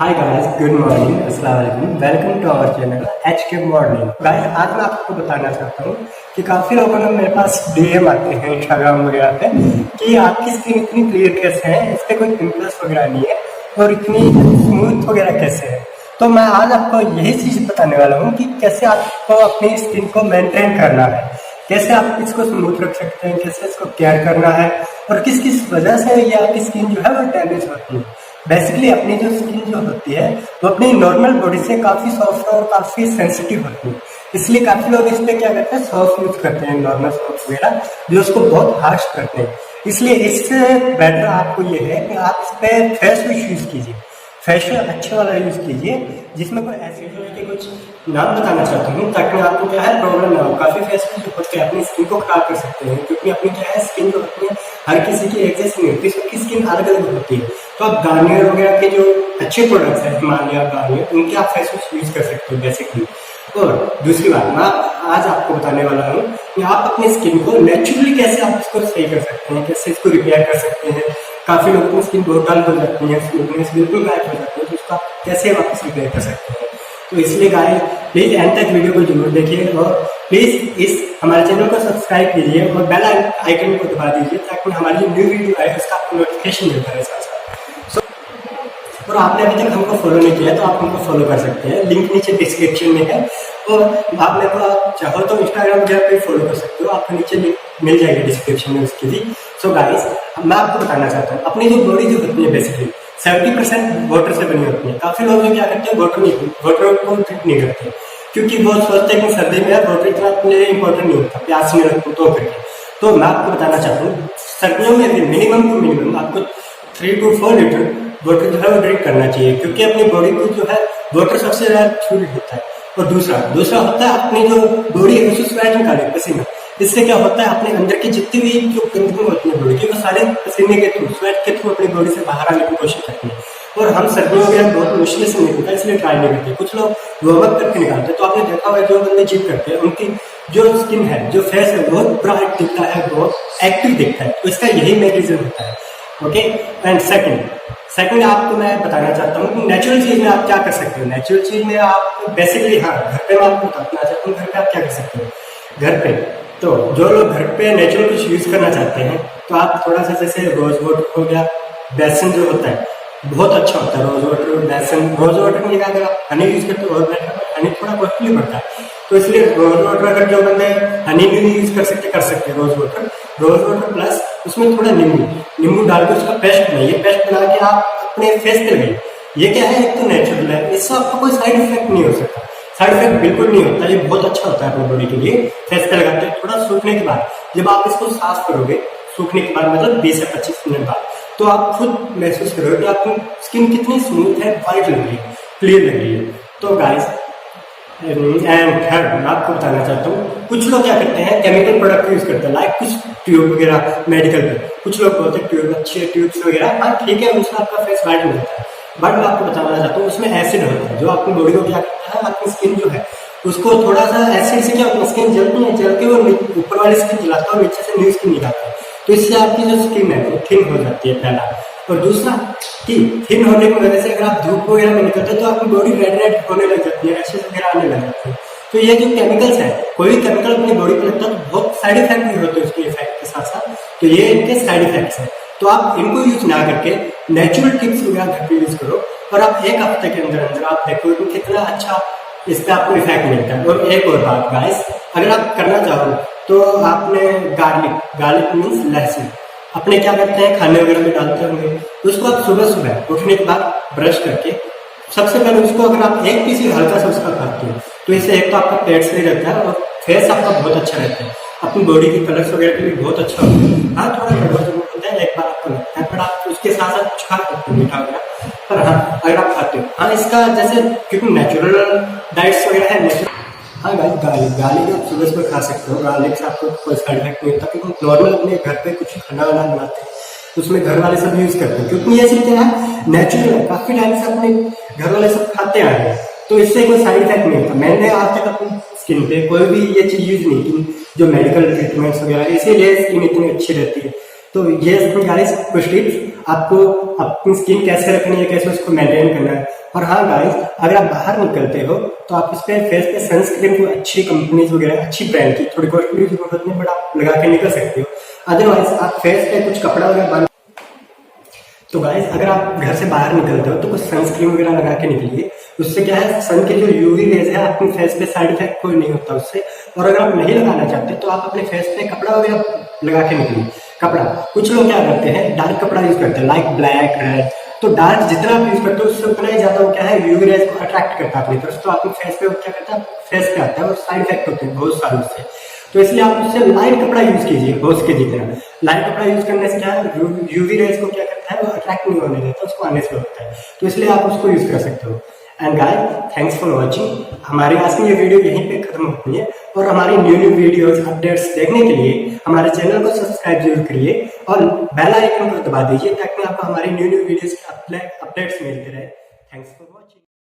Hi guys, good morning, अस्सलाम वालेकुम, welcome to our channel HK morning. Guys, आज मैं आपको बताना चाहता हूँ कि काफ़ी लोगों ने मेरे पास DM आते हैं इंस्टाग्राम वगैरह पे कि आपकी स्किन इतनी क्लियर कैसे है, इस पर कोई पिंपल्स वगैरह नहीं है और इतनी स्मूथ वगैरह कैसे है। तो मैं आज आपको यही चीज़ बताने वाला हूँ कि कैसे आपको अपनी स्किन को मेंटेन करना है, कैसे आप इसको स्मूथ रख सकते हैं, कैसे इसको केयर करना है और किस किस वजह से ये आपकी स्किन जो है वो डैमेज होती है। बेसिकली अपनी जो स्किन जो होती है वो अपनी नॉर्मल बॉडी से काफ़ी सॉफ्ट और काफ़ी सेंसिटिव होती है, इसलिए काफ़ी लोग इस पे क्या करते हैं, सॉफ्ट यूज करते हैं, नॉर्मल सॉफ्ट वगैरह जो उसको बहुत हार्श करते हैं। इसलिए इससे बेटर आपको ये है कि आप इस पे फेस वॉश यूज कीजिए, फेशियल अच्छा वाला यूज कीजिए जिसमें कोई ऐसे के कुछ नाम बताना चाहता हूँ ताकि आपको क्या है प्रॉब्लम ना हो। काफ़ी फेस वॉश जो होते हैं अपनी स्किन को खराब कर सकते हैं, क्योंकि अपनी क्या है स्किन जो होती है हर किसी की एक जैसी नहीं होती, सबकी स्किन अलग अलग होती है। तो आप गार्नियर वगैरह के जो अच्छे प्रोडक्ट्स हैं, हिमालय गार्नियर, उनके आप फेस वॉश यूज कर सकते हो बेसिकली। और दूसरी बात मैं आज आपको बताने वाला हूँ कि आप अपनी स्किन को नेचुरली कैसे आप इसको सही कर सकते हैं, कैसे इसको रिपेयर कर सकते हैं। काफ़ी लोगों की स्किन बहुत डल हो जाती है, स्मूथनेस बिल्कुल गायब हो जाती है, तो उसको आप कैसे वापस रिपेयर कर सकते हैं। तो इसलिए गाइस प्लीज़ एंड तक वीडियो को जरूर देखिए और प्लीज़ इस हमारे चैनल को सब्सक्राइब कीजिए और बेल आइकन को दबा दीजिए ताकि हमारी जो न्यू वीडियो आए उसका आपको नोटिफिकेशन मिलता है साथ साथ। और आपने अभी तक हमको फॉलो नहीं किया तो आप हमको फॉलो कर सकते हैं, लिंक नीचे डिस्क्रिप्शन में है। और आप मेरे को चाहो तो इंस्टाग्राम वगैरह पे फॉलो कर सकते हो, आपको नीचे लिंक मिल जाएगी डिस्क्रिप्शन में उसकी भी। सो गाइस मैं आपको बताना चाहता हूँ अपनी जो बॉडी जो होती है बेसिकली 70% वाटर से बनी होती है। काफ़ी लोग जो क्या करते हैं वाटर को ट्रीट नहीं करते, क्योंकि वो सोचते हैं कि सर्दी में वाटर इतना अपने लिए इंपॉर्टेंट नहीं होता, प्यास नहीं लगती तो करके। तो मैं आपको बताना चाहता हूँ सर्दियों में भी मिनिमम टू मिनिमम आपको 3 to 4 लीटर वाटर जो है वो ड्रिंक करना चाहिए, क्योंकि अपनी बॉडी को जो है वाटर सबसे ज़्यादा फ्लूइड होता है। और दूसरा होता है अपनी जो बॉडी है उसे स्वेट निकाले पसीना। इससे क्या होता है अपने अंदर की जितनी भी जो गंदगी होती है बॉडी की वो सारे पसीने के थ्रू, स्वेट के थ्रू अपनी बॉडी से बाहर आने की कोशिश करती है। और हम सर्दियों में बहुत मुश्किल से निकलता है, इसलिए ट्राई नहीं करते। कुछ लोग वार्म अप करके निकालते हैं, तो आपने देखा होगा जो बंदे जिम करते हैं उनकी जो स्किन है, जो फेस है, बहुत ब्राइट दिखता है, बहुत एक्टिव दिखता है। तो इसका यही मेन रीजन होता है। ओके, एंड सेकंड आपको मैं बताना चाहता हूँ कि नेचुरल चीज में आप क्या कर सकते हो। नेचुरल चीज में आप बेसिकली घर पे मैं आपको बताना चाहता हूँ घर पे आप क्या कर सकते हो। घर पे तो जो लोग घर पे नेचुरल कुछ यूज करना चाहते हैं तो आप थोड़ा सा जैसे रोज वाटर हो गया, बेसन जो होता है बहुत अच्छा होता है, रोज वाटर बेसन। रोज वाटर में अगर आप हनी यूज करते हो और बेटर, हनी थोड़ा कॉस्टली पड़ता है, तो इसलिए रोज वाटर अगर जो बंदे हनी भी नहीं यूज कर सकते हैं रोज वाटर प्लस उसमें थोड़ा नींबू डाल के उसका पेस्ट बनाइए। पेस्ट बना के आप अपने फेस पे लगाइए। ये क्या है, एक तो नेचुरल है, इससे आपको कोई साइड इफेक्ट नहीं हो सकता, साइड इफेक्ट बिल्कुल नहीं होता। ये बहुत अच्छा होता है अपनी बॉडी के लिए। फेस पे लगाते हैं, थोड़ा सूखने के बाद जब आप इसको साफ करोगे, सूखने के बाद मतलब 20 से 25 मिनट बाद, तो आप खुद महसूस करोगे कि आपकी स्किन कितनी स्मूथ है, वाइट लग रही है, क्लियर लग रही है। तो गाइस एंड थर्ड मैं आपको बताना चाहता हूँ कुछ लोग क्या करते हैं केमिकल प्रोडक्ट यूज करते हैं, लाइक कुछ ट्यूब वगैरह मेडिकल पे कुछ लोग बोलते हैं ट्यूब अच्छे ट्यूब्स वगैरह, हाँ ठीक है, उसमें आपका फेस वाइट हो जाता है। बट मैं आपको बताना चाहता हूँ उसमें एसिड होता है जो आपकी बॉडी को क्या करता है, आपकी स्किन जो है उसको थोड़ा सा एसिड से क्या होता है, स्किन जलती है, जल के वो ऊपर वाली स्किन जलाता है और नीचे से न्यू स्किन निकालता है। तो इससे आपकी जो स्किन है वो थिन हो जाती है पहला। और दूसरा कि थिन होने की वजह से अगर आप धूप वगैरह में निकलते हैं तो आपकी बॉडी रेड होने लग जाती है, रैशेस वगैरह आने लग जाती है। तो ये जो केमिकल्स है, कोई भी केमिकल अपनी बॉडी पे लगता है तो बहुत साइड इफेक्ट भी होते हैं उसके इफेक्ट के साथ साथ, तो ये इनके साइड इफेक्ट्स हैं। तो आप इनको यूज ना करके नेचुरल टिप्स वगैरह घर पे यूज करो और आप एक हफ्ते के अंदर आप देखो कि कितना अच्छा इस पर आपको इफेक्ट मिलता है। और एक और बात गाइस, अगर आप करना चाहो तो आपने गार्लिक मीन्स लहसुन अपने क्या करते हैं खाने वगैरह में डालते होंगे, तो उसको आप सुबह उठने के बाद ब्रश करके सबसे पहले उसको अगर आप एक पीस हल्का सा उसका खाते हो तो इससे एक तो आपका पेट सही रहता है और फेस आपका बहुत अच्छा रहता है, अपनी बॉडी की कलर्स वगैरह के लिए बहुत अच्छा होता है। हाँ थोड़ा गड़बड़ जरूर होता है, एक बार आपको लगता है, पर आप उसके साथ साथ कुछ खा सकते हो मीठा वगैरह, पर हाँ अगर आप खाते हो, हाँ इसका जैसे क्योंकि नेचुरल डाइट्स वगैरह है नेचुरल। हाँ गार्लिक आप सुबह खा सकते हो, गार्लिक से आपको कोई साइड इफेक्ट नहीं होता, क्योंकि नॉर्मल अपने घर पे कुछ खाना वाना बनाते हैं उसमें घर वाले सब यूज करते हैं, क्योंकि ये सब क्या है नेचुरल है, काफी टाइम से अपने घर वाले सब खाते आ रहे हैं, तो इससे कोई साइड इफेक्ट नहीं होता। मैंने आज तक अपनी स्किन पे कोई भी ये चीज यूज नहीं की जो मेडिकल ट्रीटमेंट्स वगैरह, इसीलिए स्किन इतनी अच्छी रहती है। तो ये गाइस कुछ टिप्स आपको अपनी स्किन कैसे रखनी है, कैसे उसको मेंटेन करना है, और हाँ गाइस, अगर आप बाहर निकलते हो तो आप इस पे फेस पे सनस्क्रीन को अच्छी कंपनीज वगैरह, अच्छी ब्रांड की, थोड़ी कॉस्टली जरूरत नहीं, बट आप लगा के निकल सकते हो। अदरवाइज आप फेस पे कुछ कपड़ा वगैरह बांध। तो गाइस, अगर आप घर से बाहर निकलते हो तो कुछ सनस्क्रीन वगैरह लगा के निकलिए। उससे क्या है, सन के जो यूवी रेज है आपके फेस पे साइड इफेक्ट कोई नहीं होता उससे। और अगर आप नहीं लगाना चाहते तो आप अपने फेस पे कपड़ा वगैरह लगा के निकलिए। कपड़ा, कुछ लोग क्या करते हैं, डार्क कपड़ा यूज करते हैं, लाइक ब्लैक, रेड। तो डार्क जितना आप यूज करते हो उससे उतना ही ज्यादा वो क्या है, यूवी रेज को अट्रैक्ट करता है अपनी तरफ। तो आपके फेस पे वो क्या करता है, फेस पे आता है और साइड इफेक्ट होते हैं बहुत सारे उससे। तो इसलिए आप उससे लाइट कपड़ा यूज कीजिए, हो सके जितना। लाइट कपड़ा यूज करने से क्या है, यूवी रेज को क्या करता है, वो अट्रैक्ट नहीं होने देता, उसको आने से रोकता है। तो इसलिए आप उसको यूज कर सकते हो। And guys, thanks for watching. हमारी आज की ये वीडियो यहीं पे खत्म होती है। और हमारी न्यू वीडियोस अपडेट्स देखने के लिए हमारे चैनल को सब्सक्राइब जरूर करिए और बेल आइकन को दबा दीजिए, ताकि आपको हमारी न्यू वीडियोस के अपडेट्स मिलते रहे। Thanks for watching.